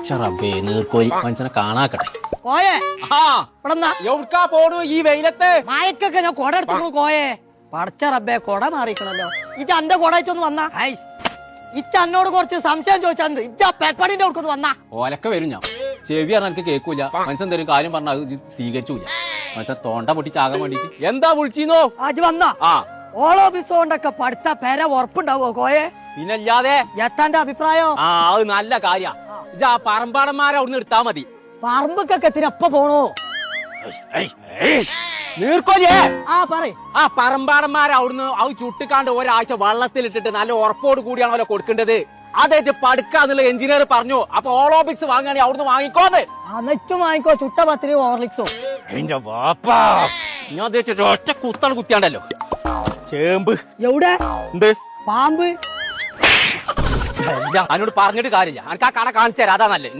മനുഷ്യനെ കാണാക്കട്ടെ. കോയെ എവിടുക്കാ പോണു ഈ വെയിലത്ത്? മായക്കൊക്കെ ഞാൻ കൊട എടുത്തു കോയെ. പടച്ച റബ്ബേ കൊട മാറിക്കണല്ലോ. ഇജ്ജ എന്റെ കൊട വെച്ചൊന്ന് വന്നാ. ഇച്ച എന്നോട് കുറച്ച് സംശയം ചോദിച്ചാൽ ഇജ്ജ പെപ്പടിന്റെ കൊടുക്കൊന്ന് വന്നാ. ഓലൊക്കെ വരും ഞാൻ. ചെവി പറഞ്ഞാൽ എനിക്ക് കേൾക്കൂല. മനുഷ്യൻ എന്തെങ്കിലും കാര്യം പറഞ്ഞാൽ സ്വീകരിച്ചൂല. മനുഷ്യൻ തോണ്ട പൊട്ടിച്ചാകാൻ വേണ്ടിട്ട് എന്താ വിളിച്ചിന്നോ? അജ് വന്നാ ഓളോ ബിസോണ്ടൊക്കെ പഠിത്ത പെര ഉറപ്പുണ്ടാവോ കോയെ? പിന്നല്ലാതെ. എത്താന്റെ അഭിപ്രായം? അത് നല്ല കാര്യ. ഇജ ആ പറമ്പാടന്മാരെ അവിടുന്ന് എടുത്താ മതി. പറമ്പൊക്കെ എത്തിനപ്പ പോണോ? നീർക്കോലിയേ ആ പറമ്പാടന്മാരെ അവിടുന്ന് അത് ചുട്ടിക്കാണ്ട് ഒരാഴ്ച വെള്ളത്തിലിട്ടിട്ട് നല്ല ഉറപ്പോട് കൂടിയാണല്ലോ കൊടുക്കേണ്ടത്. അതായിട്ട് പടുക്കാന്നുള്ള എഞ്ചിനീയർ പറഞ്ഞു. അപ്പൊ ഓളോബിക്സ് വാങ്ങുകയാണെങ്കിൽ അവിടുന്ന് വാങ്ങിക്കോന്ന്. നെച്ചും വാങ്ങിക്കോ. ചുട്ട പത്തിരി ഓർലിക്സോ. എന്റെ വാപ്പാ ഞാൻ ഉദ്ദേശിച്ചിട്ട് ഒറ്റ കുത്താണ് കുത്തിയാണ്ടല്ലോ. ചേമ്പ് എവിടെ? എന്ത് പാമ്പ്? അതിനോട് പറഞ്ഞിട്ട് കാര്യമില്ല. എനിക്ക് ആ കട കാണിച്ചു തരാം. അതാ നല്ലത്.